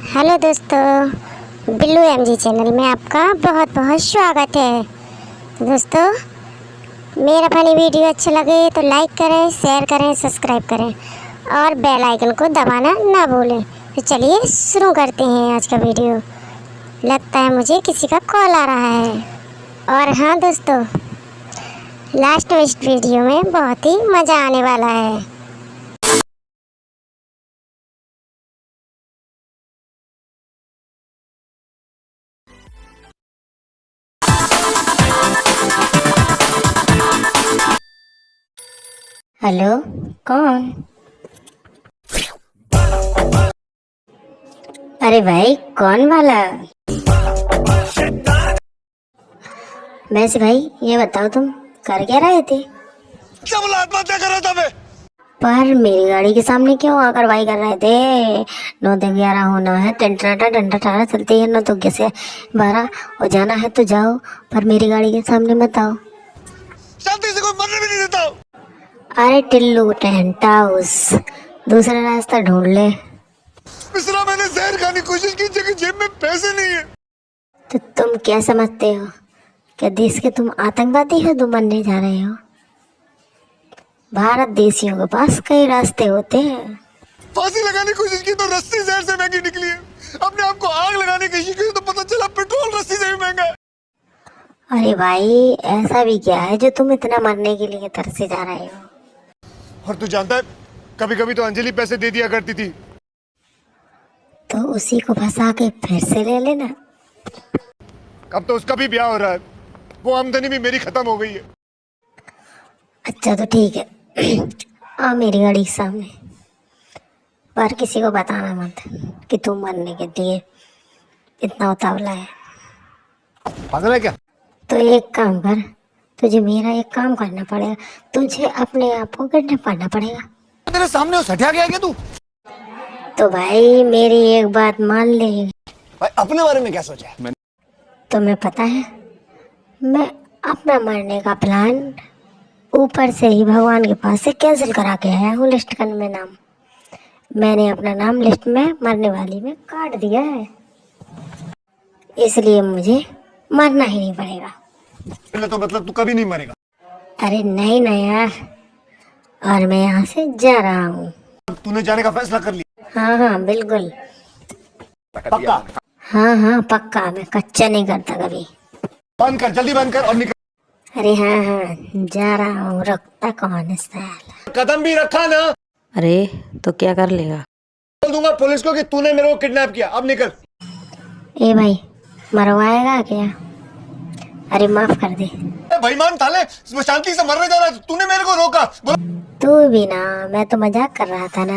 Hello दोस्तों, Billu MG channel में आपका बहुत बहुत स्वागत है। दोस्तों, मेरा फनी वीडियो अच्छा लगे तो लाइक करें, शेयर करें, सब्सक्राइब करें और बेल आइकन को दबाना ना भूलें। तो चलिए शुरू करते हैं आज का वीडियो। लगता है मुझे किसी का कॉल आ रहा है। और हाँ दोस्तों, लास्ट में इस वीडियो में बहुत ही मज़ा आने वाला है। हेलो, कौन? अरे भाई, कौन वाला? वैसे भाई ये बताओ, तुम कर क्या रहे थे? आत्महत्या कर रहा था मैं। पर मेरी गाड़ी के सामने क्यों आकर वाई कर रहे थे? 9-11 होना है, टंटा चलती है। 9 से 12 और जाना है तो जाओ, पर मेरी गाड़ी के सामने मत आओ। शांति से कोई मरने भी नहीं देता। अरे टिल्लू टेंट हाउस, दूसरा रास्ता ढूंढ ले। मिश्रा, मैंने जहर खाने की कोशिश की, जबकि जेब में पैसे नहीं है। तो तुम क्या समझते हो? क्या देश के तुम आतंकवादी हो? तुम बनने जा रहे हो? भारत देशियों के पास कई रास्ते होते हैं। फांसी लगाने की कोशिश की तो रस्सी जहर से महंगी निकली है। अपने आप को आग लगाने की कोशिश की तो पता चला पेट्रोल रस्सी से भी महंगा है। अरे भाई, ऐसा भी क्या है जो तुम इतना मरने के लिए तरसे जा रहे हो? और तू जानता है, कभी कभी तो अंजलि पैसे दे दिया करती थी। तो उसी को फंसा के फिर से ले लेना। अब तो उसका भी ब्याह हो रहा है, वो आमदनी भी मेरी खत्म हो गई है। अच्छा तो ठीक है, आ मेरी गाड़ी के सामने, पर किसी को बताना मत कि तुम मरने के लिए इतना उतावला है। पागल है क्या? तो एक काम कर, तुझे मेरा एक काम करना पड़ेगा। तुझे अपने आप को किडनैप करना पड़ेगा। तेरे सामने वो सटिया गया क्या तू? तो भाई मेरी एक बात मान ले। भाई अपने बारे में क्या सोचा है? तुम्हें पता है, मैं अपना मरने का प्लान ऊपर से ही भगवान के पास से कैंसिल करा के आया हूँ। लिस्ट करने में नाम, मैंने अपना नाम लिस्ट में मरने वाली में काट दिया है, इसलिए मुझे मरना ही नहीं पड़ेगा। तो मतलब तू कभी नहीं मरेगा? अरे नहीं ना यार, और मैं यहाँ से जा रहा हूँ। तूने जाने का फैसला कर लिया? हाँ बिल्कुल पक्का? हाँ पक्का, मैं कच्चा नहीं करता कभी। बंद कर, जल्दी बंद कर और निकल। अरे हाँ जा रहा हूँ, रखता कौन साला। कदम भी रखा ना, अरे तो क्या कर लेगा? बोल दूंगा पुलिस को कि तूने मेरे को किडनैप किया। अब निकल। ए भाई, मरवाएगा क्या? अरे माफ कर दे। बेईमान साले, वो शांति से मरने जा रहा है, तूने मेरे को रोका। तू भी ना, मैं तो मजाक कर रहा था ना।